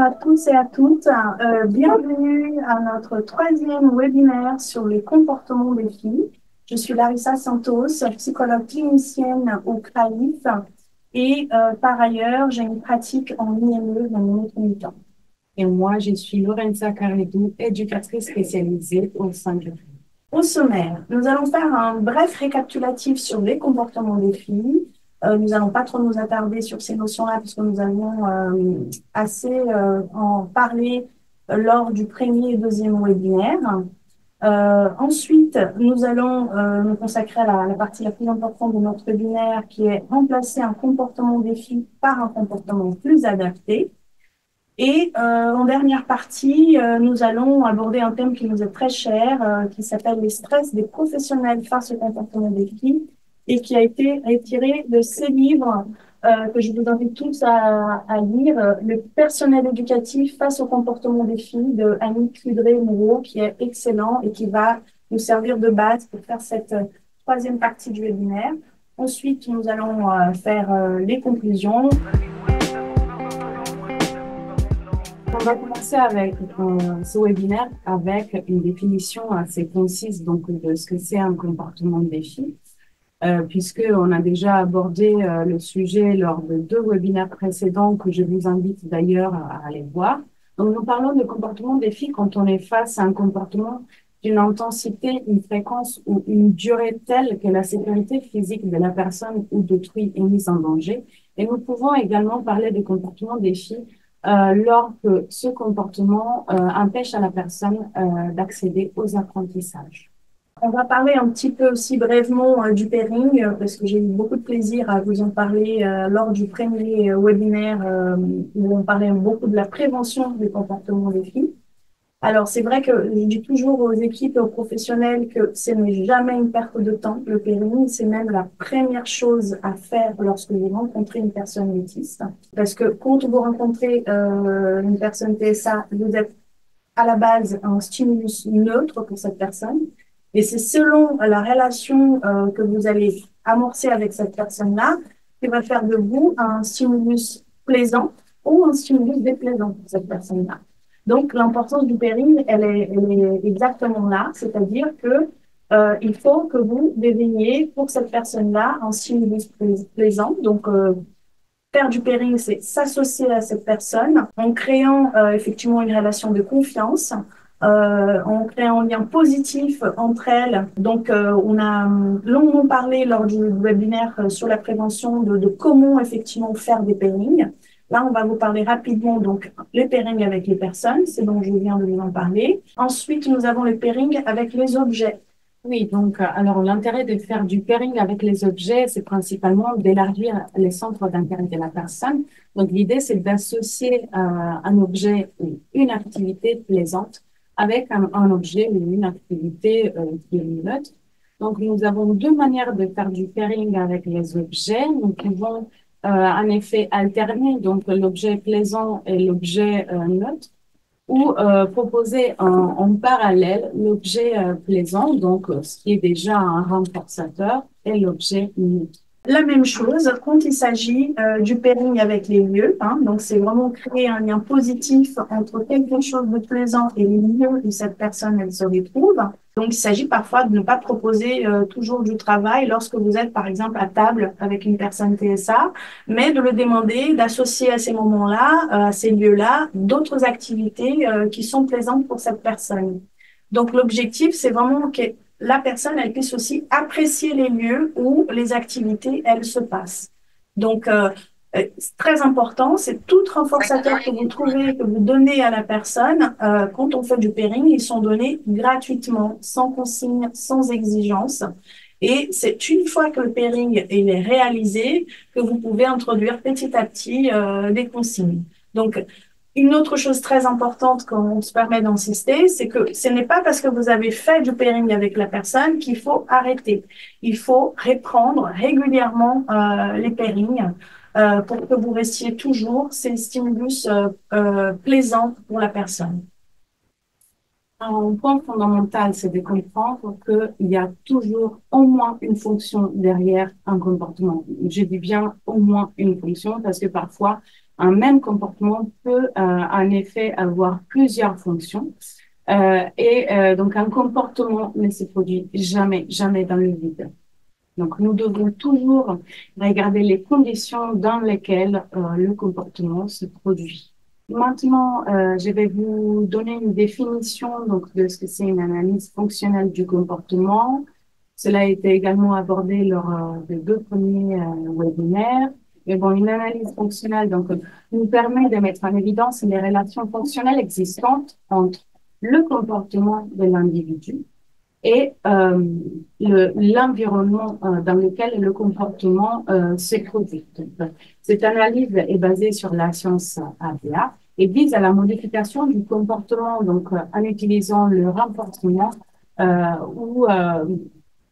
à tous et à toutes. Bienvenue à notre troisième webinaire sur les comportements des filles. Je suis Larissa Santos, psychologue clinicienne au CRAIF et par ailleurs, j'ai une pratique en IME dans mon autre mi-temps. Et moi, je suis Lorenza Caredou, éducatrice spécialisée au sein du CRAIF. Au sommaire, nous allons faire un bref récapitulatif sur les comportements des filles. Nous n'allons pas trop nous attarder sur ces notions-là puisque nous avons assez en parlé lors du premier et deuxième webinaire. Ensuite, nous allons nous consacrer à la partie la plus importante de notre webinaire qui est remplacer un comportement des filles par un comportement plus adapté. Et en dernière partie, nous allons aborder un thème qui nous est très cher, qui s'appelle les stress des professionnels face au comportement des filles et qui a été retiré de ces livres que je vous invite tous à lire, Le personnel éducatif face au comportement des filles de Annie Cudré-Moreau, qui est excellent et qui va nous servir de base pour faire cette troisième partie du webinaire. Ensuite, nous allons faire les conclusions. On va commencer avec ce webinaire avec une définition assez concise donc, de ce que c'est un comportement des filles, puisqu'on a déjà abordé le sujet lors de 2 webinaires précédents que je vous invite d'ailleurs à aller voir. Donc, nous parlons de comportement des filles quand on est face à un comportement d'une intensité, une fréquence ou une durée telle que la sécurité physique de la personne ou d'autrui est mise en danger. Et nous pouvons également parler du comportement des filles lorsque ce comportement empêche à la personne d'accéder aux apprentissages. On va parler un petit peu aussi brièvement du pairing, parce que j'ai eu beaucoup de plaisir à vous en parler lors du premier webinaire où on parlait beaucoup de la prévention des comportements des filles. Alors, c'est vrai que je dis toujours aux équipes et aux professionnels que ce n'est jamais une perte de temps. Le pairing, c'est même la première chose à faire lorsque vous rencontrez une personne autiste. Parce que quand vous rencontrez une personne TSA, vous êtes à la base un stimulus neutre pour cette personne. Et c'est selon la relation que vous allez amorcer avec cette personne-là qui va faire de vous un stimulus plaisant ou un stimulus déplaisant pour cette personne-là. Donc, l'importance du pairing, elle est exactement là, c'est-à-dire que il faut que vous deveniez pour cette personne-là un stimulus plaisant. Donc, faire du pairing, c'est s'associer à cette personne en créant effectivement une relation de confiance, en créant un lien positif entre elles. Donc, on a longuement parlé lors du webinaire sur la prévention de comment effectivement faire des pairings. Là, on va vous parler rapidement, donc, les pairings avec les personnes, c'est dont je viens de vous en parler. Ensuite, nous avons le pairing avec les objets. Oui, donc, alors l'intérêt de faire du pairing avec les objets, c'est principalement d'élargir les centres d'intérêt de la personne. Donc, l'idée, c'est d'associer un objet ou une activité plaisante avec un objet ou une activité qui est neutre. Donc, nous avons 2 manières de faire du pairing avec les objets. Nous pouvons en effet alterner donc l'objet plaisant et l'objet neutre, ou proposer en parallèle l'objet plaisant, donc ce qui est déjà un renforçateur, et l'objet neutre. La même chose quand il s'agit du pairing avec les lieux. Donc, c'est vraiment créer un lien positif entre quelque chose de plaisant et les lieux où cette personne elle se retrouve. Donc, il s'agit parfois de ne pas proposer toujours du travail lorsque vous êtes, par exemple, à table avec une personne TSA, mais de le demander d'associer à ces moments-là, à ces lieux-là, d'autres activités qui sont plaisantes pour cette personne. Donc, l'objectif, c'est vraiment que la personne, elle puisse aussi apprécier les lieux où les activités, elles se passent. Donc, c'est très important, c'est tout renforçateur que vous trouvez, que vous donnez à la personne, quand on fait du pairing, ils sont donnés gratuitement, sans consigne, sans exigence. Et c'est une fois que le pairing il est réalisé que vous pouvez introduire petit à petit des consignes. Donc, une autre chose très importante qu'on se permet d'insister, c'est que ce n'est pas parce que vous avez fait du pairing avec la personne qu'il faut arrêter. Il faut reprendre régulièrement les pairings pour que vous restiez toujours ces stimulus plaisants pour la personne. Un point fondamental, c'est de comprendre qu'il y a toujours au moins une fonction derrière un comportement. Je dis bien au moins une fonction parce que parfois, un même comportement peut en effet avoir plusieurs fonctions. Donc, un comportement ne se produit jamais, jamais dans le vide. Donc, nous devons toujours regarder les conditions dans lesquelles le comportement se produit. Maintenant, je vais vous donner une définition donc, de ce que c'est une analyse fonctionnelle du comportement. Cela a été également abordé lors des deux premiers webinaires. Mais bon, une analyse fonctionnelle donc, nous permet de mettre en évidence les relations fonctionnelles existantes entre le comportement de l'individu et l'environnement dans lequel le comportement se produit. Donc, cette analyse est basée sur la science ABA et vise à la modification du comportement donc en utilisant le renforcement ou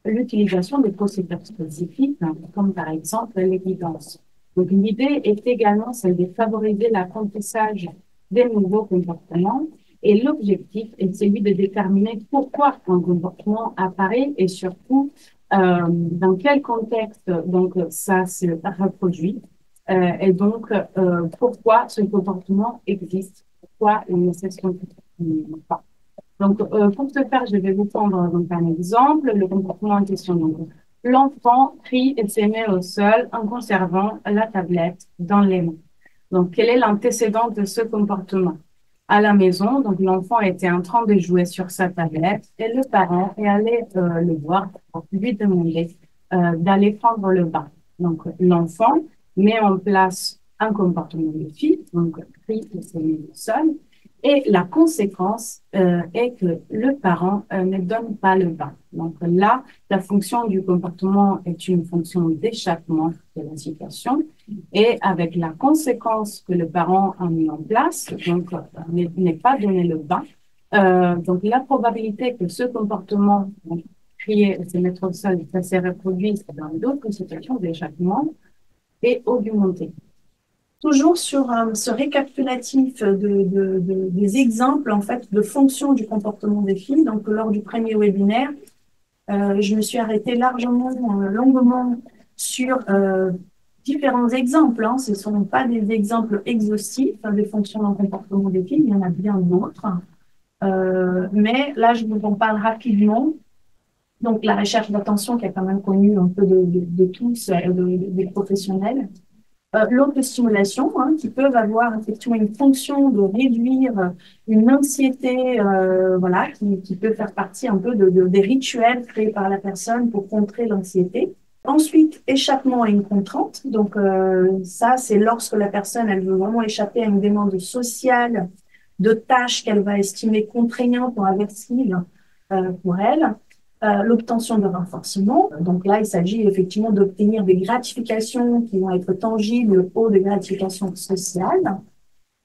l'utilisation des procédures spécifiques, comme par exemple l'évidence. Donc, l'idée est également celle de favoriser l'apprentissage des nouveaux comportements et l'objectif est celui de déterminer pourquoi un comportement apparaît et surtout dans quel contexte donc ça se reproduit et donc pourquoi ce comportement existe, pourquoi il ne s'exprime pas. Donc, pour ce faire, je vais vous prendre donc, un exemple, le comportement en question. Donc, l'enfant crie et se met au sol en conservant la tablette dans les mains. Donc, quel est l'antécédent de ce comportement? À la maison, donc l'enfant était en train de jouer sur sa tablette et le parent est allé le voir pour lui demander d'aller prendre le bain. Donc, l'enfant met en place un comportement de fille, donc crie et se met au sol. Et la conséquence est que le parent ne donne pas le bain. Donc là, la fonction du comportement est une fonction d'échappement de la situation. Et avec la conséquence que le parent a mis en place, donc n'est pas donné le bain, donc la probabilité que ce comportement, donc, crier et se mettre au sol, ça se reproduise dans d'autres situations d'échappement, est augmentée. Toujours sur ce récapitulatif des exemples en fait de fonctions du comportement des filles. Donc lors du premier webinaire, je me suis arrêtée longuement sur différents exemples. Hein. Ce ne sont pas des exemples exhaustifs des fonctions dans le comportement des filles, il y en a bien d'autres. Mais là, je vous en parle rapidement. Donc la recherche d'attention qui est quand même connue un peu de tous, des professionnels. L'autostimulation, hein, qui peuvent avoir effectivement une fonction de réduire une anxiété, voilà, qui peut faire partie un peu des rituels créés par la personne pour contrer l'anxiété. Ensuite, échappement à une contrainte. Donc, ça, c'est lorsque la personne, elle veut vraiment échapper à une demande sociale de tâches qu'elle va estimer contraignantes ou aversives pour elle. L'obtention de renforcement. Donc là, il s'agit effectivement d'obtenir des gratifications qui vont être tangibles ou des gratifications sociales.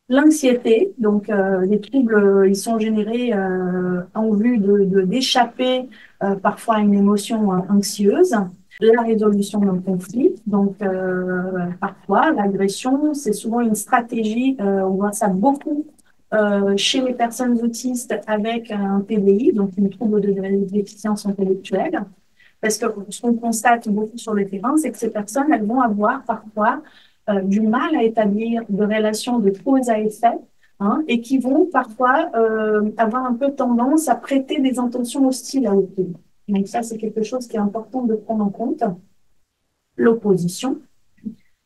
L'anxiété, donc les troubles, ils sont générés en vue d'échapper parfois à une émotion anxieuse. La résolution d'un conflit, donc parfois l'agression, c'est souvent une stratégie, on voit ça beaucoup chez les personnes autistes avec un TDI, donc une trouble de déficience intellectuelle, parce que ce qu'on constate beaucoup sur le terrain, c'est que ces personnes, elles vont avoir parfois du mal à établir de relations de cause à effet, hein, et qui vont parfois avoir un peu tendance à prêter des intentions hostiles à autrui. Donc ça, c'est quelque chose qui est important de prendre en compte. L'opposition,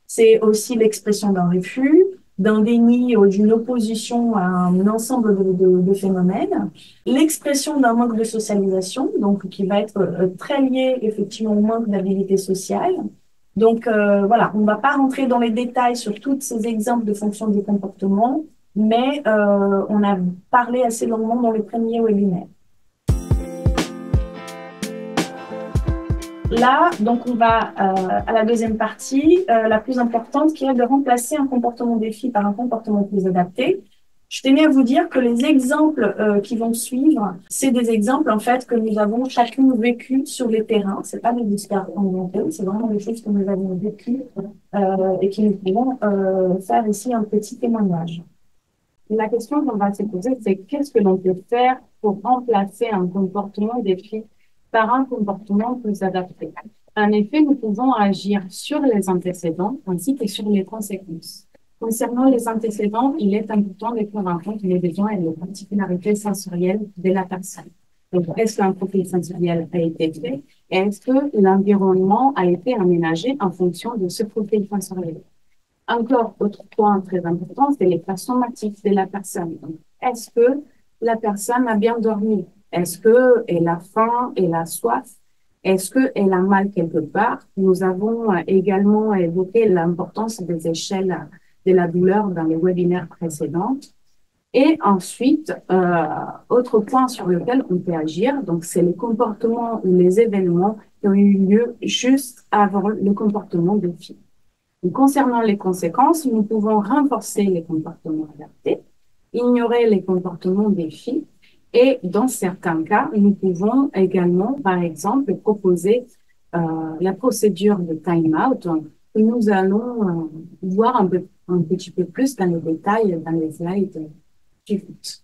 c'est aussi l'expression d'un refus, d'un déni ou d'une opposition à un ensemble de phénomènes. L'expression d'un manque de socialisation, donc qui va être très lié effectivement au manque d'habilité sociale. Donc voilà, on ne va pas rentrer dans les détails sur tous ces exemples de fonctions du comportement, mais on a parlé assez longuement dans les premiers webinaires. Là, donc, on va à la deuxième partie, la plus importante, qui est de remplacer un comportement défi par un comportement plus adapté. Je tenais à vous dire que les exemples qui vont suivre, c'est des exemples en fait que nous avons chacune vécu sur les terrains. C'est pas des histoires inventées, c'est vraiment des choses que nous avons vécues et qui nous pouvons faire ici un petit témoignage. La question qu'on va se poser, c'est qu'est-ce que l'on peut faire pour remplacer un comportement défi par un comportement plus adapté. En effet, nous pouvons agir sur les antécédents ainsi que sur les conséquences. Concernant les antécédents, il est important de prendre en compte les besoins et les particularités sensorielles de la personne. Donc, est-ce qu'un profil sensoriel a été fait et est-ce que l'environnement a été aménagé en fonction de ce profil sensoriel? Encore, autre point très important, c'est l'état somatique de la personne. Donc, est-ce que la personne a bien dormi? Est-ce qu'elle a faim, elle a soif? Est-ce qu'elle a mal quelque part? Nous avons également évoqué l'importance des échelles de la douleur dans les webinaires précédents. Et ensuite, autre point sur lequel on peut agir, donc c'est les comportements ou les événements qui ont eu lieu juste avant le comportement des filles. Donc, concernant les conséquences, nous pouvons renforcer les comportements adaptés, ignorer les comportements des filles et dans certains cas, nous pouvons également, par exemple, proposer la procédure de time-out que nous allons voir un petit peu plus dans les détails dans les slides suivantes.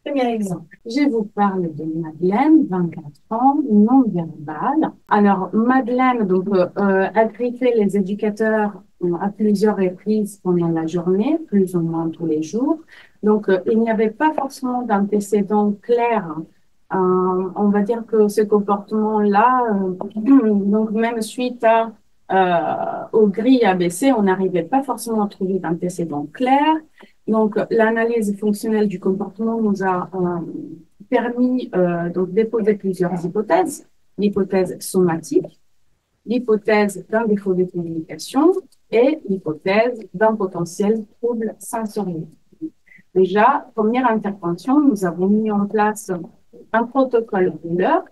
Premier exemple. Je vous parle de Madeleine, 24 ans, non-verbale. Alors, Madeleine, donc, a griffé les éducateurs à plusieurs reprises pendant la journée, plus ou moins tous les jours. Donc, il n'y avait pas forcément d'antécédents clairs. On va dire que ce comportement-là, donc même suite aux grilles ABC, on n'arrivait pas forcément à trouver d'antécédents clairs. Donc, l'analyse fonctionnelle du comportement nous a permis donc d'époser plusieurs hypothèses. L'hypothèse somatique, l'hypothèse d'un défaut de communication et l'hypothèse d'un potentiel trouble sensoriel. Déjà, première intervention, nous avons mis en place un protocole douleur,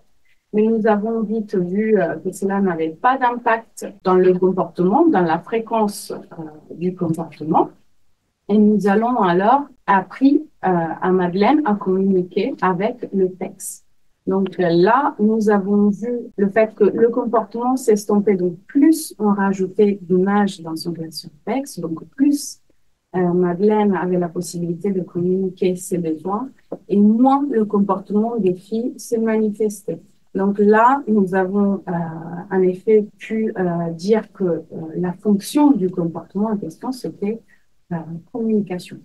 mais nous avons vite vu que cela n'avait pas d'impact dans le comportement, dans la fréquence du comportement. Et nous allons alors appris à Madeleine à communiquer avec le texte. Donc là, nous avons vu le fait que le comportement s'estompait. Donc plus on rajoutait d'images dans son version texte, donc plus Madeleine avait la possibilité de communiquer ses besoins et moins le comportement des filles se manifestait. Donc là, nous avons en effet pu dire que la fonction du comportement en question, c'était communication.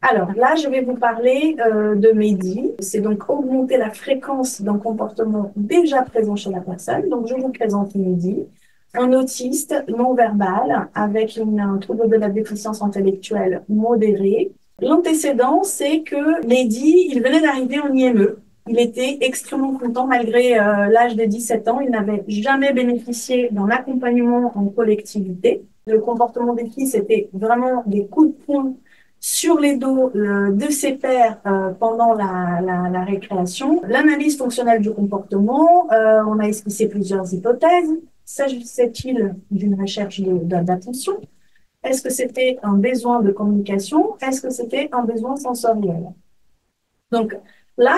Alors là, je vais vous parler de MEDI. C'est donc augmenter la fréquence d'un comportement déjà présent chez la personne. Donc, je vous présente MEDI, un autiste non-verbal avec un trouble de la déficience intellectuelle modérée. L'antécédent, c'est que Mehdi, il venait d'arriver en IME. Il était extrêmement content malgré l'âge de 17 ans. Il n'avait jamais bénéficié d'un accompagnement en collectivité. Le comportement des filles, c'était vraiment des coups de poing sur les dos de ses pairs pendant la récréation. L'analyse fonctionnelle du comportement, on a esquissé plusieurs hypothèses. S'agissait-il d'une recherche d'attention? Est-ce que c'était un besoin de communication? Est-ce que c'était un besoin sensoriel? Donc là,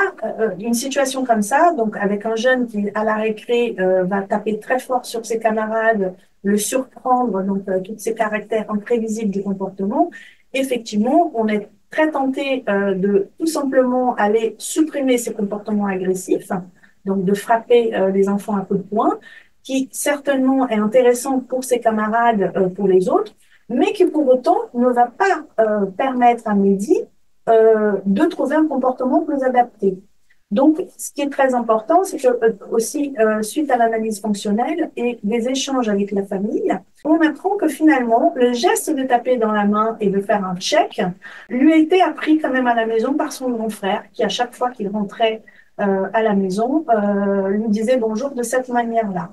une situation comme ça, donc avec un jeune qui, à la récré, va taper très fort sur ses camarades, le surprendre, donc tous ces caractères imprévisibles du comportement, effectivement, on est très tenté de tout simplement aller supprimer ces comportements agressifs, donc de frapper les enfants à coups de poing, qui certainement est intéressant pour ses camarades, pour les autres, mais qui pour autant ne va pas permettre à Mehdi de trouver un comportement plus adapté. Donc, ce qui est très important, c'est que aussi, suite à l'analyse fonctionnelle et des échanges avec la famille, on apprend que finalement, le geste de taper dans la main et de faire un check lui a été appris quand même à la maison par son grand frère, qui à chaque fois qu'il rentrait à la maison, lui disait bonjour de cette manière-là.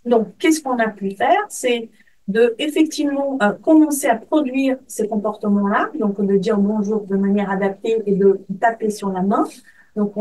Donc, qu'est-ce qu'on a pu faire? C'est de effectivement commencer à produire ces comportements-là, donc de dire bonjour de manière adaptée et de taper sur la main. Donc,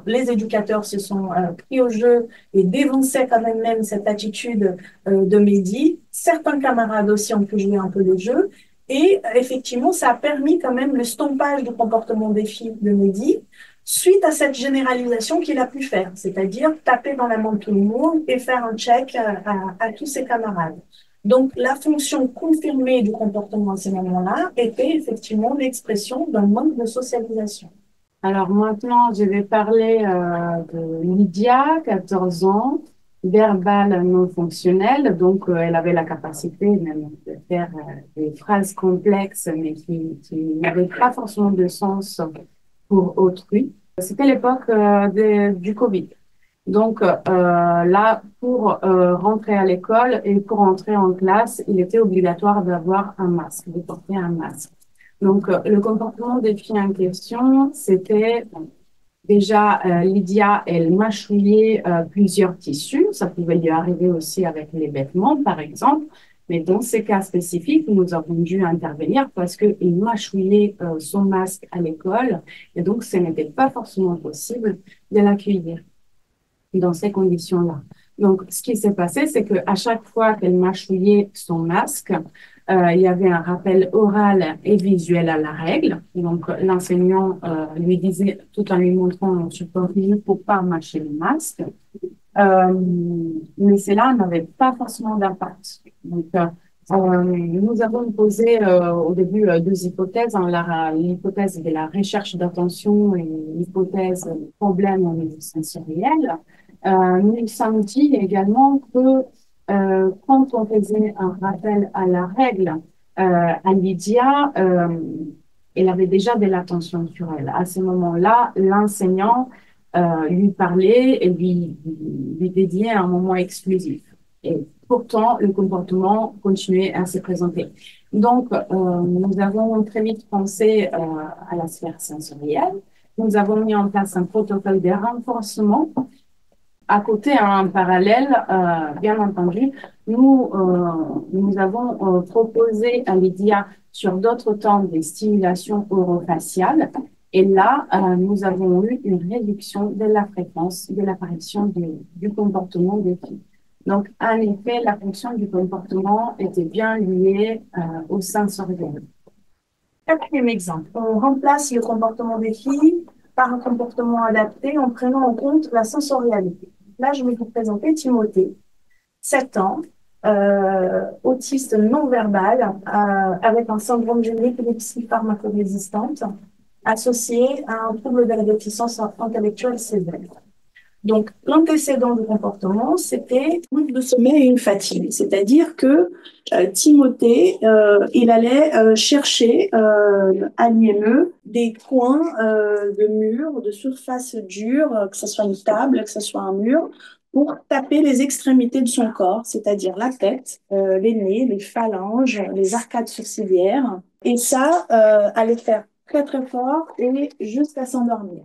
les éducateurs se sont pris au jeu et dénonçaient quand même cette attitude de Mehdi. Certains camarades aussi ont pu jouer un peu le jeu. Et effectivement, ça a permis quand même le stompage du comportement des filles de Mehdi suite à cette généralisation qu'il a pu faire, c'est-à-dire taper dans la main de tout le monde et faire un check à tous ses camarades. Donc, la fonction confirmée du comportement à ces moments-là était effectivement l'expression d'un manque de socialisation. Alors maintenant, je vais parler de Lydia, 14 ans, verbale non fonctionnelle, donc elle avait la capacité même de faire des phrases complexes, mais qui n'avaient pas forcément de sens pour autrui. C'était l'époque du Covid. Donc là, pour rentrer à l'école et pour entrer en classe, il était obligatoire d'avoir un masque, de porter un masque. Donc le comportement des filles en question, c'était déjà, Lydia, elle mâchouillait plusieurs tissus. Ça pouvait lui arriver aussi avec les vêtements, par exemple. Mais dans ces cas spécifiques, nous avons dû intervenir parce qu'il mâchouillait son masque à l'école. Et donc, ce n'était pas forcément possible de l'accueillir dans ces conditions-là. Donc, ce qui s'est passé, c'est qu'à chaque fois qu'elle mâchouillait son masque, il y avait un rappel oral et visuel à la règle. Donc, l'enseignant lui disait, tout en lui montrant un support, il ne faut pas mâcher le masque. Euh, mais cela n'avait pas forcément d'impact. Donc, nous avons posé au début deux hypothèses, hein, l'hypothèse de la recherche d'attention et l'hypothèse problème au niveau sensoriel. Nous sommes dit également que quand on faisait un rappel à la règle à Lydia, elle avait déjà de l'attention sur elle. À ce moment-là, l'enseignant lui parlait et lui dédiait un moment exclusif. Et pourtant, le comportement continuait à se présenter. Donc, nous avons très vite pensé à la sphère sensorielle. Nous avons mis en place un protocole de renforcement. À côté, en parallèle, bien entendu, nous avons proposé à Lydia sur d'autres temps des stimulations orofaciales. Et là, nous avons eu une réduction de la fréquence de l'apparition du comportement des filles. Donc, en effet, la fonction du comportement était bien liée au sensoriel. Quatrième exemple, on remplace le comportement des filles par un comportement adapté en prenant en compte la sensorialité. Là, je vais vous présenter Timothée, 7 ans, autiste non-verbal, avec un syndrome de l'épilepsie pharmacorésistante, associé à un trouble de la déficience intellectuelle sévère. Donc, l'antécédent du comportement, c'était un de sommeil et une fatigue. C'est-à-dire que Timothée, il allait chercher à l'IME des coins de murs, de surface dure, que ce soit une table, que ce soit un mur, pour taper les extrémités de son corps, c'est-à-dire la tête, les nez, les phalanges, les arcades sourcilières. Et ça allait faire très très fort et jusqu'à s'endormir.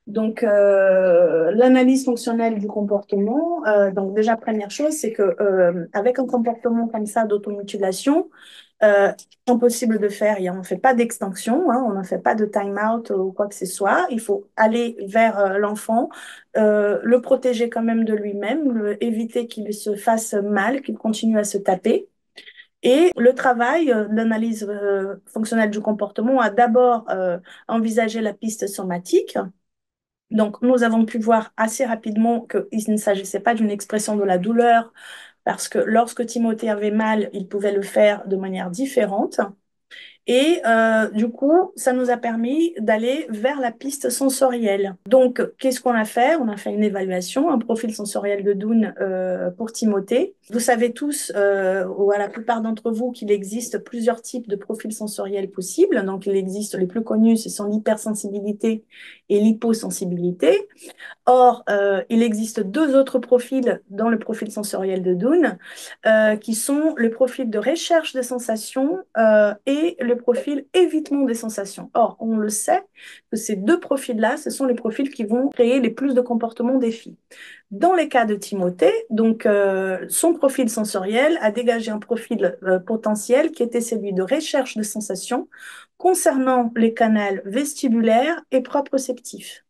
Donc, l'analyse fonctionnelle du comportement, donc déjà, première chose, c'est que avec un comportement comme ça d'automutilation, impossible de faire, on ne fait pas d'extinction, hein, on ne fait pas de time-out ou quoi que ce soit. Il faut aller vers l'enfant, le protéger quand même de lui-même, éviter qu'il se fasse mal, qu'il continue à se taper. Et le travail d'analyse fonctionnelle du comportement a d'abord envisagé la piste somatique. Donc, nous avons pu voir assez rapidement qu'il ne s'agissait pas d'une expression de la douleur, parce que lorsque Timothée avait mal, il pouvait le faire de manière différente. Et du coup, ça nous a permis d'aller vers la piste sensorielle. Donc, qu'est-ce qu'on a fait? On a fait une évaluation, un profil sensoriel de Dunn pour Timothée. Vous savez tous, ou à la plupart d'entre vous, qu'il existe plusieurs types de profils sensoriels possibles. Donc, il existe les plus connus, ce sont l'hypersensibilité et l'hyposensibilité. Or, il existe deux autres profils dans le profil sensoriel de Dunn, qui sont le profil de recherche des sensations et le profil évitement des sensations. Or, on le sait que ces deux profils-là, ce sont les profils qui vont créer les plus de comportements des filles. Dans les cas de Timothée, donc, son profil sensoriel a dégagé un profil potentiel qui était celui de recherche de sensations concernant les canaux vestibulaires et proprioceptifs.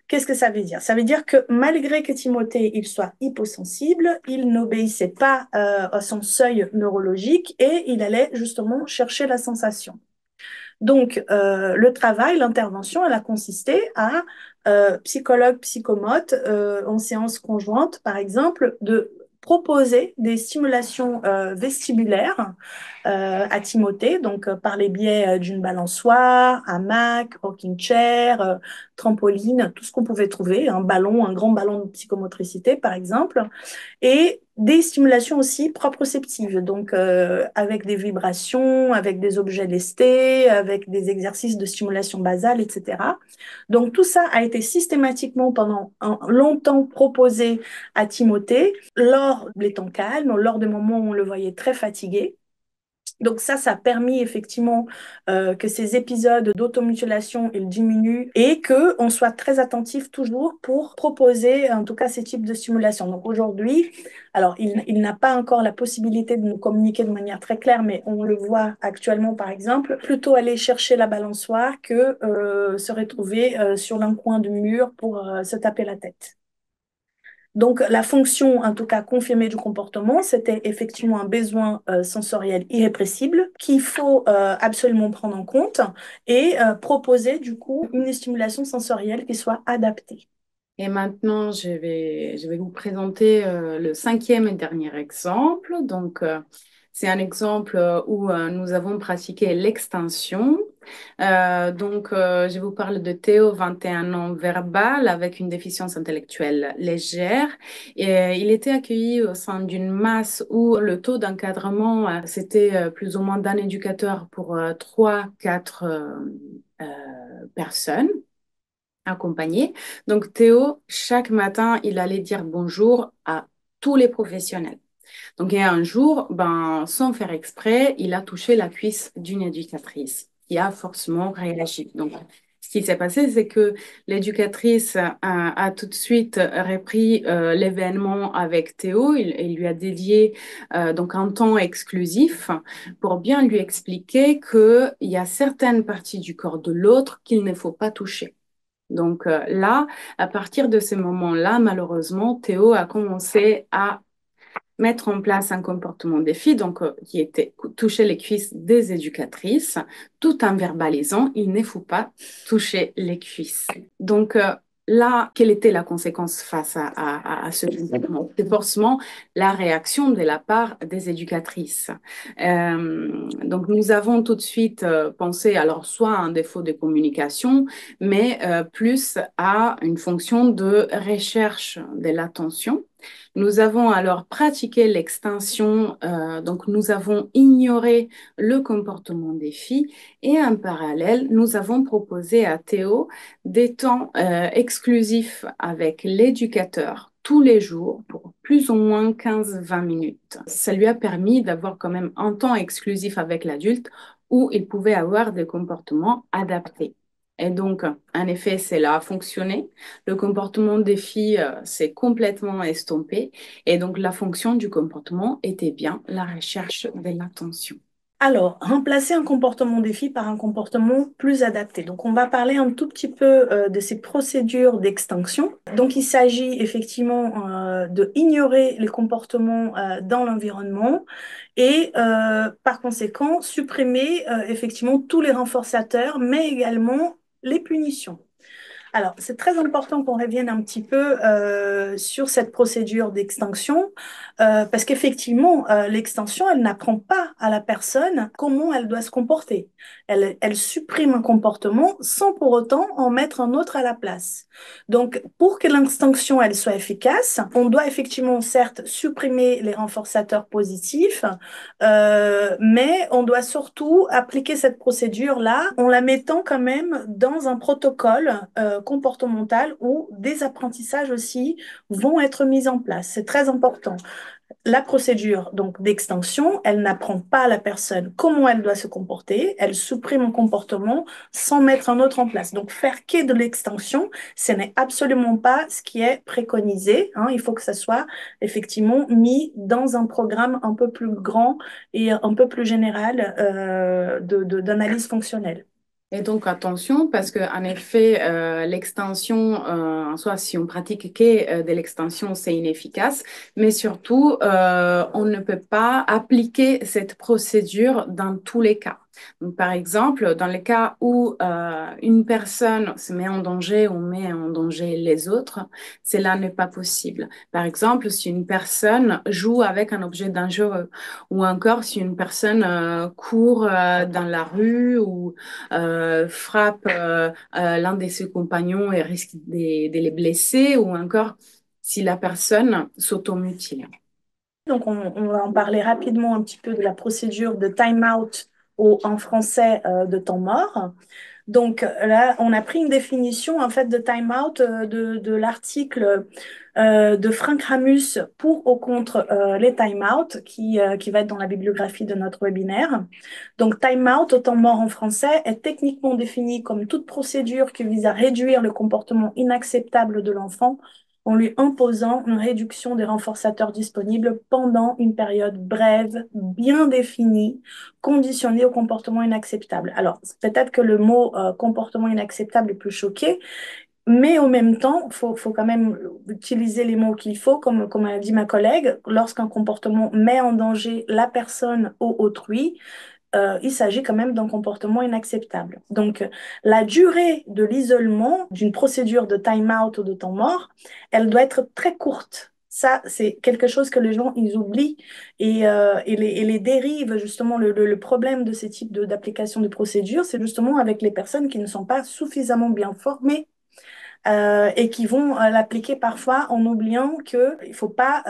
Qu'est-ce que ça veut dire? Ça veut dire que malgré que Timothée il soit hyposensible, il n'obéissait pas à son seuil neurologique et il allait justement chercher la sensation. Donc, le travail, l'intervention, elle a consisté à psychologue, psychomote, en séance conjointe, par exemple, de proposer des stimulations vestibulaires à Timothée, donc par les biais d'une balançoire, hamac, rocking chair, trampoline, tout ce qu'on pouvait trouver, un ballon, un grand ballon de psychomotricité, par exemple, et des stimulations aussi proprioceptives, donc avec des vibrations, avec des objets lestés, avec des exercices de stimulation basale, etc. Donc tout ça a été systématiquement pendant longtemps proposé à Timothée lors des temps calmes, lors des moments où on le voyait très fatigué. Donc ça a permis effectivement que ces épisodes d'automutilation ils diminuent et que on soit très attentif toujours pour proposer en tout cas ces types de stimulation. Donc aujourd'hui, alors il n'a pas encore la possibilité de nous communiquer de manière très claire, mais on le voit actuellement par exemple, plutôt aller chercher la balançoire que se retrouver sur un coin de mur pour se taper la tête. Donc, la fonction, en tout cas confirmée du comportement, c'était effectivement un besoin sensoriel irrépressible qu'il faut absolument prendre en compte et proposer du coup une stimulation sensorielle qui soit adaptée. Et maintenant, je vais vous présenter le cinquième et dernier exemple. Donc, c'est un exemple où nous avons pratiqué l'extension. Je vous parle de Théo, 21 ans, verbal, avec une déficience intellectuelle légère. Et il était accueilli au sein d'une masse où le taux d'encadrement, c'était plus ou moins d'un éducateur pour 3, 4 personnes accompagné. Donc Théo, chaque matin, il allait dire bonjour à tous les professionnels. Donc il y a un jour, sans faire exprès, il a touché la cuisse d'une éducatrice qui a forcément réagi. Donc ce qui s'est passé, c'est que l'éducatrice a tout de suite repris l'événement avec Théo. Il lui a dédié donc un temps exclusif pour bien lui expliquer qu'il y a certaines parties du corps de l'autre qu'il ne faut pas toucher. Donc là, à partir de ce moment-là, malheureusement, Théo a commencé à mettre en place un comportement défi, donc qui était toucher les cuisses des éducatrices, tout en verbalisant, il ne faut pas toucher les cuisses. Donc là, quelle était la conséquence face à ce comportement? C'est forcément la réaction de la part des éducatrices. Donc nous avons tout de suite pensé, alors soit à un défaut de communication, mais plus à une fonction de recherche de l'attention. Nous avons alors pratiqué l'extinction, donc nous avons ignoré le comportement des filles et en parallèle, nous avons proposé à Théo des temps exclusifs avec l'éducateur tous les jours pour plus ou moins 15-20 minutes. Ça lui a permis d'avoir quand même un temps exclusif avec l'adulte où il pouvait avoir des comportements adaptés. Et donc, en effet, cela a fonctionné. Le comportement des filles s'est complètement estompé. Et donc, la fonction du comportement était bien la recherche de l'attention. Alors, remplacer un comportement défi par un comportement plus adapté. Donc, on va parler un tout petit peu de ces procédures d'extinction. Donc, il s'agit effectivement de ignorer les comportements dans l'environnement et par conséquent supprimer effectivement tous les renforçateurs, mais également les punitions. Alors, c'est très important qu'on revienne un petit peu sur cette procédure d'extinction, parce qu'effectivement, l'extinction, elle n'apprend pas à la personne comment elle doit se comporter. Elle supprime un comportement sans pour autant en mettre un autre à la place. Donc, pour que l'extinction, elle soit efficace, on doit effectivement, certes, supprimer les renforçateurs positifs, mais on doit surtout appliquer cette procédure-là en la mettant quand même dans un protocole comportemental où des apprentissages aussi vont être mis en place. C'est très important. La procédure donc d'extinction, elle n'apprend pas à la personne comment elle doit se comporter, elle supprime un comportement sans mettre un autre en place. Donc faire qu'est de l'extinction, ce n'est absolument pas ce qui est préconisé, hein. Il faut que ça soit effectivement mis dans un programme un peu plus grand et un peu plus général d'analyse fonctionnelle. Et donc, attention, parce qu'en effet, l'extension, en soi, si on pratique que de l'extension, c'est inefficace, mais surtout, on ne peut pas appliquer cette procédure dans tous les cas. Donc, par exemple, dans le cas où une personne se met en danger ou met en danger les autres, cela n'est pas possible. Par exemple, si une personne joue avec un objet dangereux ou encore si une personne court dans la rue ou frappe l'un de ses compagnons et risque de les blesser ou encore si la personne s'automutile. Donc, on va en parler rapidement un petit peu de la procédure de time-out en français de temps mort. Donc là, on a pris une définition en fait de time-out de l'article de Frank Ramus pour ou contre les time-out qui va être dans la bibliographie de notre webinaire. Donc time-out au temps mort en français est techniquement défini comme toute procédure qui vise à réduire le comportement inacceptable de l'enfant en lui imposant une réduction des renforçateurs disponibles pendant une période brève, bien définie, conditionnée au comportement inacceptable. Alors, peut-être que le mot comportement inacceptable est plus choqué, mais en même temps, faut quand même utiliser les mots qu'il faut, comme a dit ma collègue, lorsqu'un comportement met en danger la personne ou autrui, il s'agit quand même d'un comportement inacceptable. Donc, la durée de l'isolement d'une procédure de time-out ou de temps mort, elle doit être très courte. Ça, c'est quelque chose que les gens, ils oublient et les dérives, justement, le problème de ces types d'application de procédures, c'est justement avec les personnes qui ne sont pas suffisamment bien formées et qui vont l'appliquer parfois en oubliant qu'il ne faut pas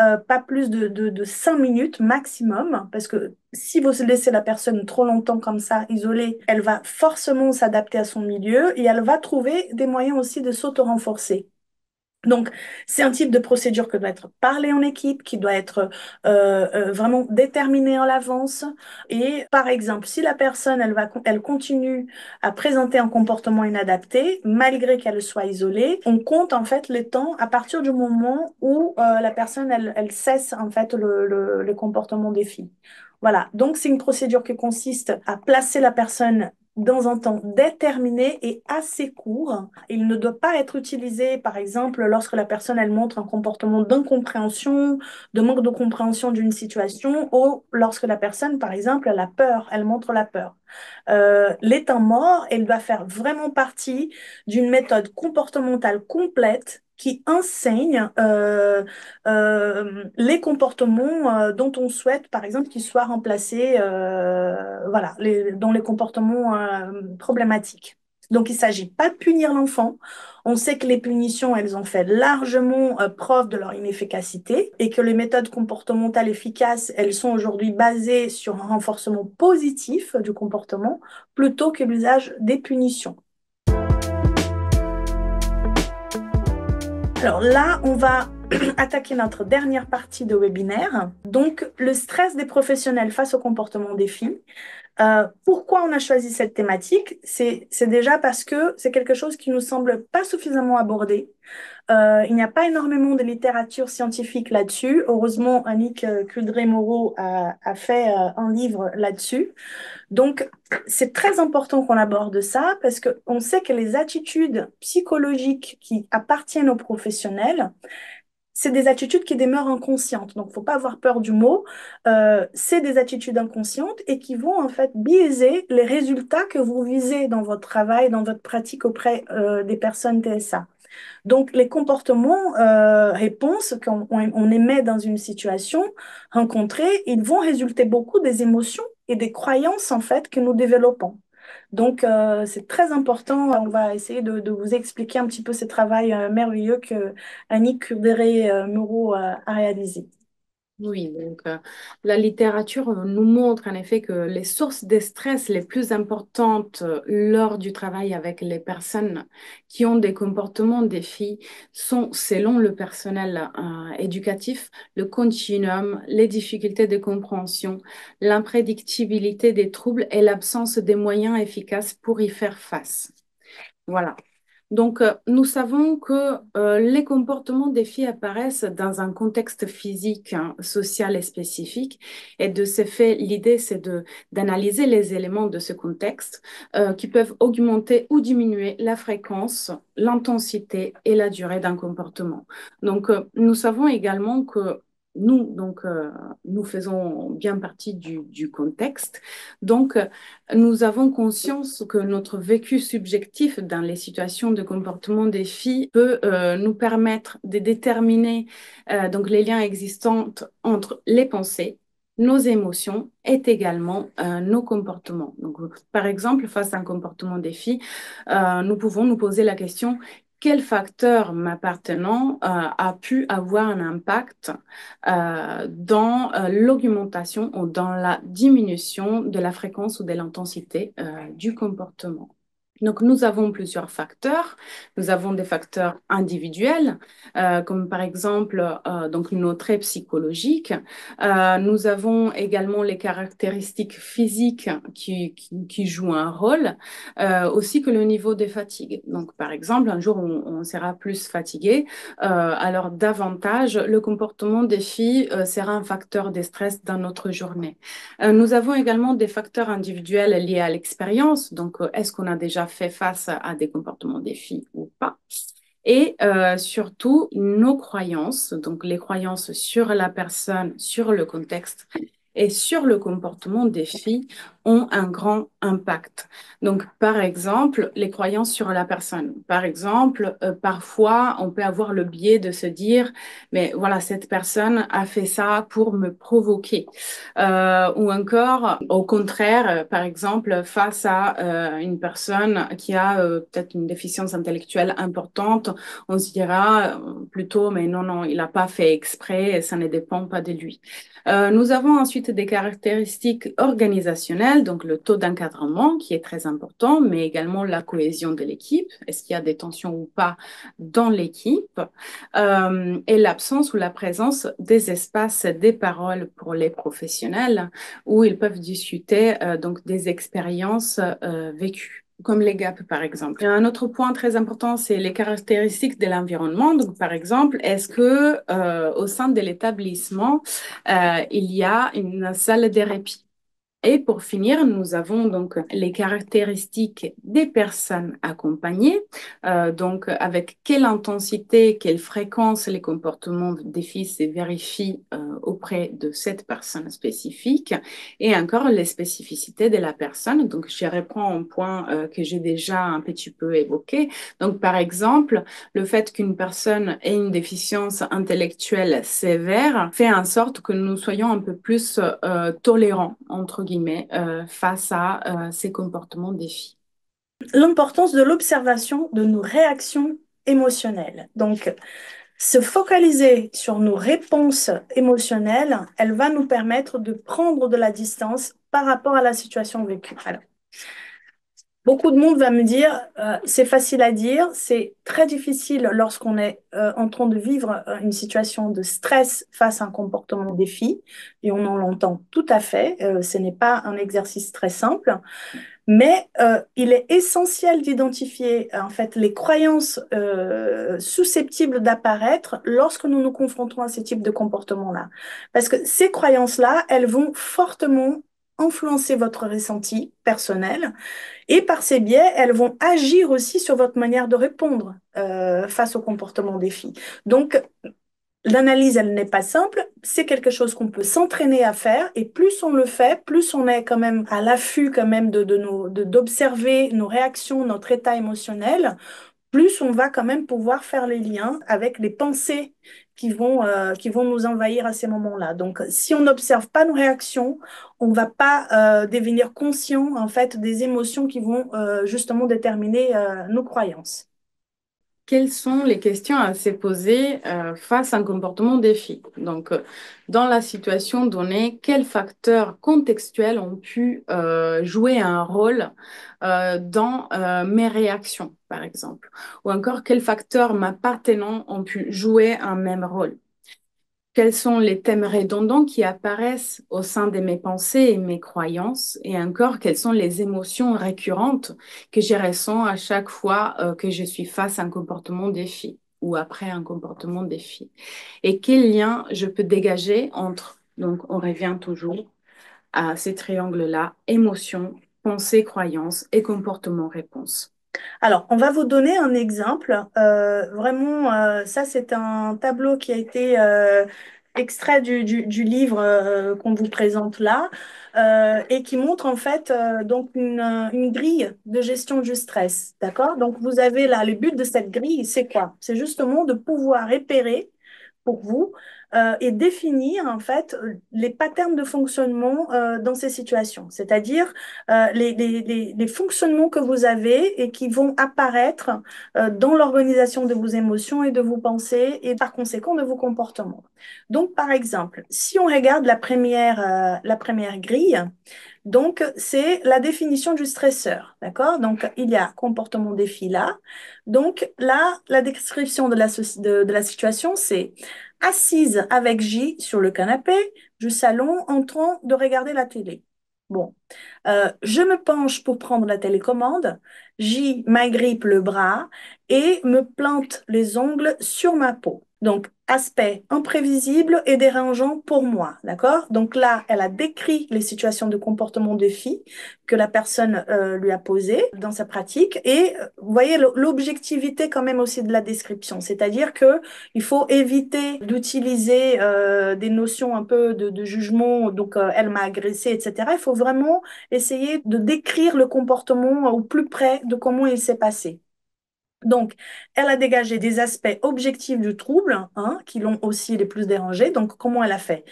plus de 5 minutes maximum, parce que si vous laissez la personne trop longtemps comme ça, isolée, elle va forcément s'adapter à son milieu et elle va trouver des moyens aussi de s'auto-renforcer. Donc, c'est un type de procédure qui doit être parlé en équipe, qui doit être vraiment déterminé en l'avance. Et par exemple, si la personne, elle continue à présenter un comportement inadapté, malgré qu'elle soit isolée, on compte en fait les temps à partir du moment où la personne, elle cesse en fait le comportement des filles. Voilà, donc c'est une procédure qui consiste à placer la personne dans un temps déterminé et assez court. Il ne doit pas être utilisé, par exemple, lorsque la personne elle montre un comportement d'incompréhension, de manque de compréhension d'une situation, ou lorsque la personne, par exemple, elle a peur, elle montre la peur. Les temps morts, elle doit faire vraiment partie d'une méthode comportementale complète qui enseigne les comportements dont on souhaite, par exemple, qu'ils soient remplacés, voilà, dans les comportements problématiques. Donc, il ne s'agit pas de punir l'enfant. On sait que les punitions, elles ont fait largement preuve de leur inefficacité et que les méthodes comportementales efficaces, elles sont aujourd'hui basées sur un renforcement positif du comportement plutôt que l'usage des punitions. Alors là, on va attaquer notre dernière partie de webinaire. Donc, le stress des professionnels face au comportement des filles. Pourquoi on a choisi cette thématique? C'est déjà parce que c'est quelque chose qui nous semble pas suffisamment abordé. Il n'y a pas énormément de littérature scientifique là-dessus. Heureusement, Annick Culdré-Moreau a fait un livre là-dessus. Donc, c'est très important qu'on aborde ça parce qu'on sait que les attitudes psychologiques qui appartiennent aux professionnels, c'est des attitudes qui demeurent inconscientes. Donc, il ne faut pas avoir peur du mot. C'est des attitudes inconscientes et qui vont en fait biaiser les résultats que vous visez dans votre travail, dans votre pratique auprès des personnes TSA. Donc, les comportements réponses qu'on émet dans une situation rencontrée, ils vont résulter beaucoup des émotions et des croyances en fait que nous développons. Donc, c'est très important. On va essayer de vous expliquer un petit peu ce travail merveilleux que Annick Kurdéré-Moreau a réalisé. Oui, donc la littérature nous montre en effet que les sources de stress les plus importantes lors du travail avec les personnes qui ont des comportements défis sont, selon le personnel éducatif, le continuum, les difficultés de compréhension, l'imprédictibilité des troubles et l'absence des moyens efficaces pour y faire face. Voilà. Donc, nous savons que les comportements des filles apparaissent dans un contexte physique, hein, social et spécifique. Et de ce fait, l'idée, c'est d'analyser les éléments de ce contexte qui peuvent augmenter ou diminuer la fréquence, l'intensité et la durée d'un comportement. Donc, nous savons également que nous faisons bien partie du contexte. Donc, nous avons conscience que notre vécu subjectif dans les situations de comportement des filles peut nous permettre de déterminer donc les liens existants entre les pensées, nos émotions et également nos comportements. Donc, par exemple, face à un comportement des filles, nous pouvons nous poser la question: quel facteur m'appartenant a pu avoir un impact dans l'augmentation ou dans la diminution de la fréquence ou de l'intensité du comportement? Donc, nous avons plusieurs facteurs. Nous avons des facteurs individuels, comme par exemple donc nos traits psychologiques. Nous avons également les caractéristiques physiques qui jouent un rôle, aussi que le niveau de fatigue. Donc, par exemple, un jour, on sera plus fatigué, alors davantage, le comportement des filles sera un facteur de stress dans notre journée. Nous avons également des facteurs individuels liés à l'expérience. Donc, est-ce qu'on a déjà fait face à des comportements des filles ou pas? Et surtout, nos croyances, donc les croyances sur la personne, sur le contexte et sur le comportement des filles ont un grand impact. Donc, par exemple, les croyances sur la personne. Par exemple, parfois, on peut avoir le biais de se dire, mais voilà, cette personne a fait ça pour me provoquer. Ou encore, au contraire, par exemple, face à une personne qui a peut-être une déficience intellectuelle importante, on se dira plutôt, mais non, non, il n'a pas fait exprès, ça ne dépend pas de lui. Nous avons ensuite des caractéristiques organisationnelles, donc le taux d'encadrement qui est très important, mais également la cohésion de l'équipe. Est-ce qu'il y a des tensions ou pas dans l'équipe? Et l'absence ou la présence des espaces des paroles pour les professionnels où ils peuvent discuter donc des expériences vécues, comme les gaps, par exemple. Un autre point très important, c'est les caractéristiques de l'environnement. Donc, par exemple, est-ce que au sein de l'établissement, il y a une salle de répit? Et pour finir, nous avons donc les caractéristiques des personnes accompagnées, donc avec quelle intensité, quelle fréquence les comportements des filles se vérifient auprès de cette personne spécifique, et encore les spécificités de la personne. Donc, je reprends un point que j'ai déjà un petit peu évoqué. Donc, par exemple, le fait qu'une personne ait une déficience intellectuelle sévère fait en sorte que nous soyons un peu plus tolérants, entre guillemets, face à ces comportements des filles. L'importance de l'observation de nos réactions émotionnelles. Donc, se focaliser sur nos réponses émotionnelles, elle va nous permettre de prendre de la distance par rapport à la situation vécue. Alors, beaucoup de monde va me dire, c'est facile à dire, c'est très difficile lorsqu'on est en train de vivre une situation de stress face à un comportement défi, et on en l'entend tout à fait. Ce n'est pas un exercice très simple. Mais il est essentiel d'identifier en fait les croyances susceptibles d'apparaître lorsque nous nous confrontons à ce type de comportement-là. Parce que ces croyances-là, elles vont fortement influencer votre ressenti personnel et par ces biais, elles vont agir aussi sur votre manière de répondre face au comportement des filles. Donc, l'analyse, elle n'est pas simple, c'est quelque chose qu'on peut s'entraîner à faire et plus on le fait, plus on est quand même à l'affût quand même d'observer nos réactions, notre état émotionnel, plus on va quand même pouvoir faire les liens avec les pensées qui vont nous envahir à ces moments-là. Donc, si on n'observe pas nos réactions, on ne va pas devenir conscient en fait des émotions qui vont justement déterminer nos croyances. Quelles sont les questions à se poser face à un comportement défi? Donc, dans la situation donnée, quels facteurs contextuels ont pu jouer un rôle dans mes réactions, par exemple? Ou encore, quels facteurs m'appartenant ont pu jouer un même rôle? Quels sont les thèmes redondants qui apparaissent au sein de mes pensées et mes croyances? Et encore, quelles sont les émotions récurrentes que je ressens à chaque fois que je suis face à un comportement défi ou après un comportement défi? Et quel lien je peux dégager entre, donc on revient toujours à ces triangles-là, émotions, pensées, croyances et comportement-réponse. Alors, on va vous donner un exemple. Vraiment, ça, c'est un tableau qui a été extrait du livre qu'on vous présente là et qui montre en fait donc une grille de gestion du stress. D'accord? Donc vous avez là, le but de cette grille, c'est quoi? C'est justement de pouvoir repérer pour vous et définir en fait les patterns de fonctionnement dans ces situations, c'est-à-dire les fonctionnements que vous avez et qui vont apparaître dans l'organisation de vos émotions et de vos pensées et par conséquent de vos comportements. Donc, par exemple, si on regarde la première grille, donc c'est la définition du stresseur, d'accord? Donc, il y a comportement défi là. Donc, là, la description de la situation, c'est assise avec J sur le canapé du salon en train de regarder la télé. Bon, je me penche pour prendre la télécommande, J m'agrippe le bras et me plante les ongles sur ma peau. Donc, aspect imprévisible et dérangeant pour moi, d'accord? Donc là, elle a décrit les situations de comportement de fille que la personne lui a posées dans sa pratique et vous voyez l'objectivité quand même aussi de la description, c'est-à-dire que il faut éviter d'utiliser des notions un peu de jugement, donc elle m'a agressé, etc. Il faut vraiment essayer de décrire le comportement au plus près de comment il s'est passé. Donc, elle a dégagé des aspects objectifs du trouble, hein, qui l'ont aussi les plus dérangés. Donc, comment elle a fait?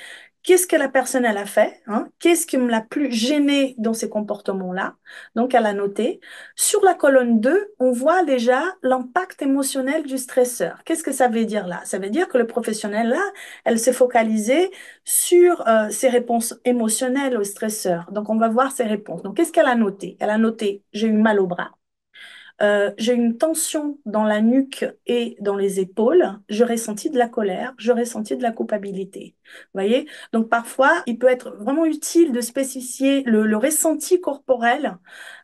Qu'est-ce que la personne elle a fait, hein? Qu'est-ce qui me l'a plus gêné dans ces comportements-là? Donc, elle a noté. Sur la colonne 2, on voit déjà l'impact émotionnel du stresseur. Qu'est-ce que ça veut dire là? Ça veut dire que le professionnel là, elle s'est focalisée sur ses réponses émotionnelles au stresseur. Donc, on va voir ses réponses. Donc, qu'est-ce qu'elle a noté? Elle a noté, j'ai eu mal au bras. J'ai une tension dans la nuque et dans les épaules. Je ressentis de la colère, je ressentis de la culpabilité. Vous voyez? Donc parfois, il peut être vraiment utile de spécifier le ressenti corporel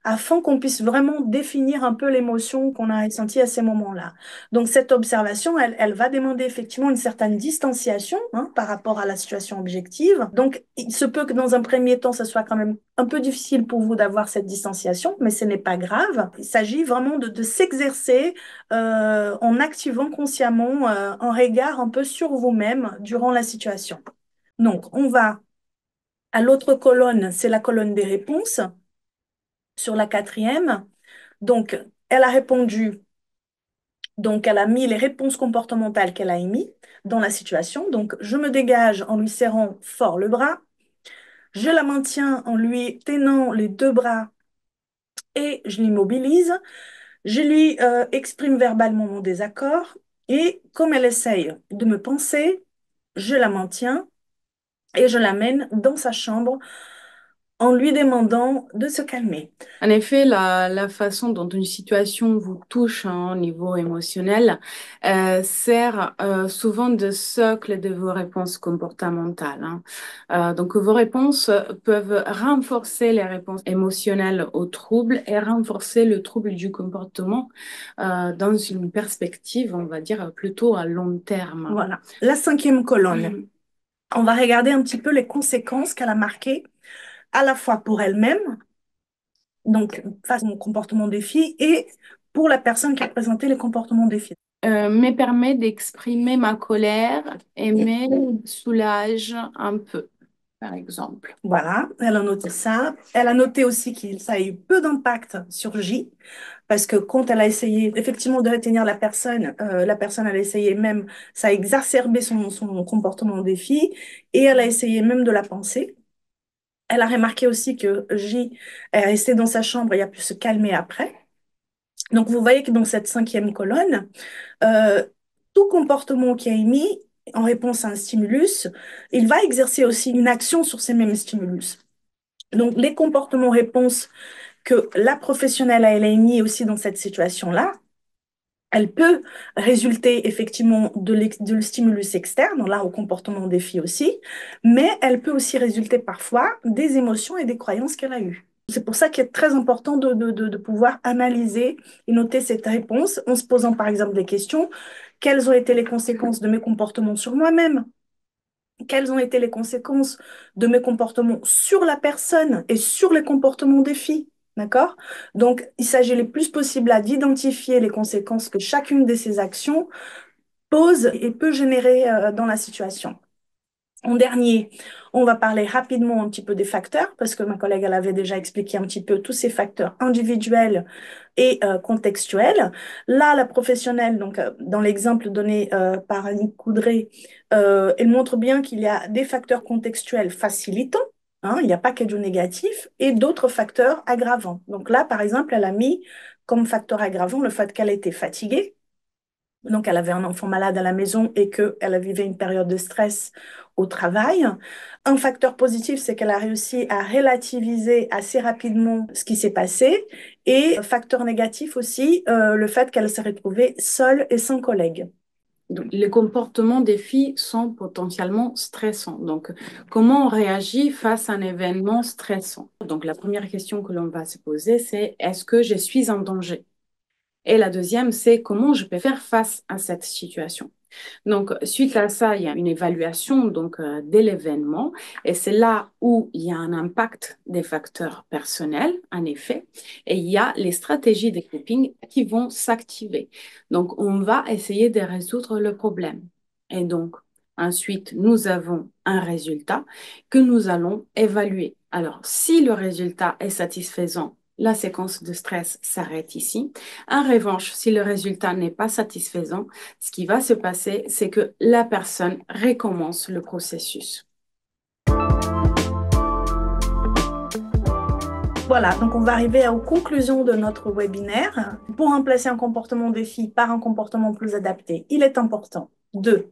afin qu'on puisse vraiment définir un peu l'émotion qu'on a ressentie à ces moments-là. Donc cette observation, elle va demander effectivement une certaine distanciation hein, par rapport à la situation objective. Donc il se peut que dans un premier temps, ça soit quand même un peu difficile pour vous d'avoir cette distanciation, mais ce n'est pas grave. Il s'agit vraiment de s'exercer en activant consciemment un regard un peu sur vous-même durant la situation. Donc, on va à l'autre colonne, c'est la colonne des réponses, sur la quatrième. Donc, elle a répondu, donc elle a mis les réponses comportementales qu'elle a émises dans la situation. Donc, je me dégage en lui serrant fort le bras. Je la maintiens en lui tenant les deux bras et je l'immobilise. Je lui exprime verbalement mon désaccord et comme elle essaye de me penser, je la maintiens et je l'amène dans sa chambre en lui demandant de se calmer. En effet, la façon dont une situation vous touche hein, au niveau émotionnel sert souvent de socle de vos réponses comportementales. Hein. Donc, vos réponses peuvent renforcer les réponses émotionnelles au trouble et renforcer le trouble du comportement dans une perspective, on va dire, plutôt à long terme. Voilà. La cinquième colonne, on va regarder un petit peu les conséquences qu'elle a marquées à la fois pour elle-même, donc face au comportement des filles, et pour la personne qui a présenté les comportements des filles. Me permet d'exprimer ma colère et me soulage un peu, par exemple. Voilà, elle a noté ça. Elle a noté aussi que ça a eu peu d'impact sur J, parce que quand elle a essayé effectivement de retenir la personne elle a essayé même, ça a exacerbé son comportement des filles, et elle a essayé même de la penser. Elle a remarqué aussi que J est resté dans sa chambre et a pu se calmer après. Donc, vous voyez que dans cette cinquième colonne, euh, tout comportement qui est émis en réponse à un stimulus, il va exercer aussi une action sur ces mêmes stimulus. Donc, les comportements-réponses que la professionnelle a émis aussi dans cette situation-là, elle peut résulter effectivement de le stimulus externe, là au comportement des filles aussi, mais elle peut aussi résulter parfois des émotions et des croyances qu'elle a eues. C'est pour ça qu'il est très important de pouvoir analyser et noter cette réponse en se posant par exemple des questions. Quelles ont été les conséquences de mes comportements sur moi-même? Quelles ont été les conséquences de mes comportements sur la personne et sur les comportements des filles? D'accord? Donc, il s'agit le plus possible là d'identifier les conséquences que chacune de ces actions pose et peut générer dans la situation. En dernier, on va parler rapidement un petit peu des facteurs, parce que ma collègue, elle avait déjà expliqué un petit peu tous ces facteurs individuels et contextuels. Là, la professionnelle, donc dans l'exemple donné par Annick Coudray, elle montre bien qu'il y a des facteurs contextuels facilitants, hein, il n'y a pas que du négatif, et d'autres facteurs aggravants. Donc là, par exemple, elle a mis comme facteur aggravant le fait qu'elle était fatiguée. Donc, elle avait un enfant malade à la maison et qu'elle vivait une période de stress au travail. Un facteur positif, c'est qu'elle a réussi à relativiser assez rapidement ce qui s'est passé. Et facteur négatif aussi, le fait qu'elle s'est retrouvée seule et sans collègue. Donc, les comportements des filles sont potentiellement stressants. Donc, comment on réagit face à un événement stressant? Donc, la première question que l'on va se poser, c'est est-ce que je suis en danger? Et la deuxième, c'est comment je peux faire face à cette situation. Donc, suite à ça, il y a une évaluation de l'événement et c'est là où il y a un impact des facteurs personnels, en effet, et il y a les stratégies de coping qui vont s'activer. Donc, on va essayer de résoudre le problème. Et donc, ensuite, nous avons un résultat que nous allons évaluer. Alors, si le résultat est satisfaisant, la séquence de stress s'arrête ici. En revanche, si le résultat n'est pas satisfaisant, ce qui va se passer, c'est que la personne recommence le processus. Voilà, donc on va arriver aux conclusions de notre webinaire. Pour remplacer un comportement défi par un comportement plus adapté, il est important de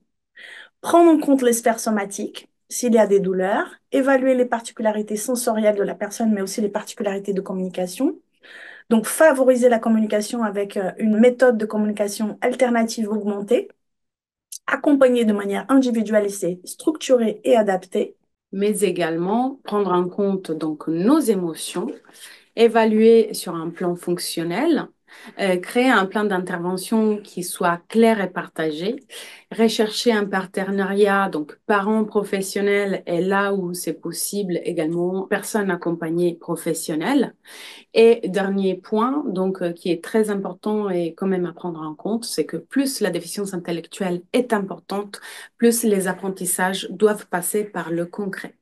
prendre en compte les sphères somatiques, s'il y a des douleurs, évaluer les particularités sensorielles de la personne, mais aussi les particularités de communication. Donc, favoriser la communication avec une méthode de communication alternative augmentée, accompagnée de manière individualisée, structurée et adaptée. Mais également prendre en compte nos émotions, évaluer sur un plan fonctionnel, créer un plan d'intervention qui soit clair et partagé, rechercher un partenariat, donc parents professionnels et là où c'est possible également personnes accompagnées professionnelles. Et dernier point, qui est très important et quand même à prendre en compte, c'est que plus la déficience intellectuelle est importante, plus les apprentissages doivent passer par le concret.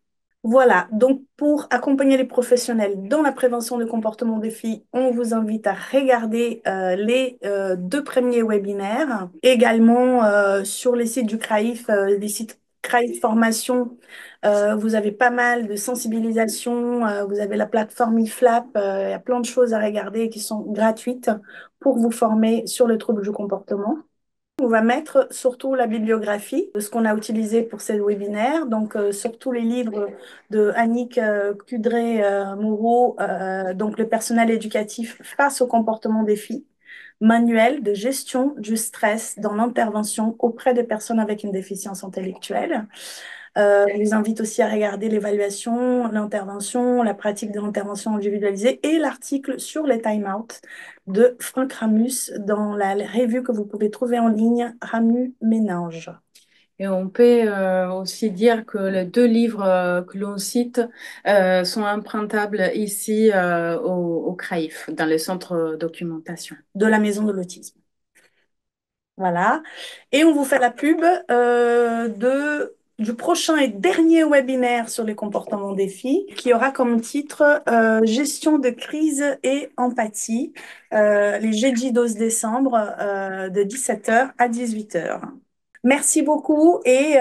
Voilà, donc pour accompagner les professionnels dans la prévention des comportements des filles, on vous invite à regarder les deux premiers webinaires. Également sur les sites du CRAIF, les sites CRAIF Formation, vous avez pas mal de sensibilisation, vous avez la plateforme IFLAP, il y a plein de choses à regarder qui sont gratuites pour vous former sur le trouble du comportement. On va mettre surtout la bibliographie de ce qu'on a utilisé pour ces webinaires, donc surtout les livres de Annick Cudray-Moreau, donc le personnel éducatif face au comportement des filles, manuel de gestion du stress dans l'intervention auprès des personnes avec une déficience intellectuelle. Je vous invite aussi à regarder l'évaluation, l'intervention, la pratique de l'intervention individualisée et l'article sur les time-out de Franck Ramus dans la revue que vous pouvez trouver en ligne, Ramu Méninge. Et on peut aussi dire que les deux livres que l'on cite sont empruntables ici au CRAIF, dans le centre documentation. De la Maison de l'Autisme. Voilà. Et on vous fait la pub du prochain et dernier webinaire sur les comportements des filles, qui aura comme titre Gestion de crise et empathie, les jeudis 12 décembre de 17h à 18h. Merci beaucoup et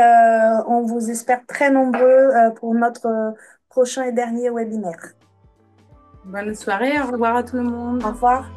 on vous espère très nombreux pour notre prochain et dernier webinaire. Bonne soirée, au revoir à tout le monde. Au revoir.